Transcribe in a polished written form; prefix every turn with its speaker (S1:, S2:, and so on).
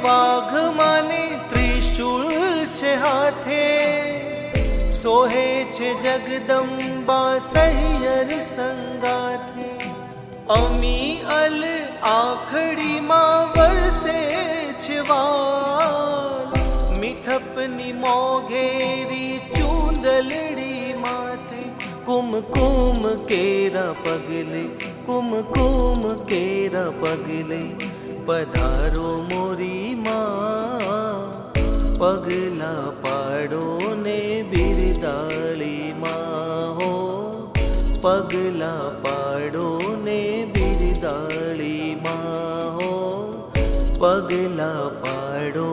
S1: વાઘ માને ત્રિશૂળ છે હાથે, સોહે છે જગદંબા સહિયર સંગાથે. અમી અલ આખડીમાં વરસે છે વાલ, મીઠપની મોઘેરી ચૂંદલડી માથે. કુમકુમ કેરા પગલે, કુમકુમ કેરા પગલે, પધારો મોરી માં, પગલા પાડો ને બિરદાળી માં હો, પગલા પાડો ને બિરદાળી માં હો, પગલા પાડો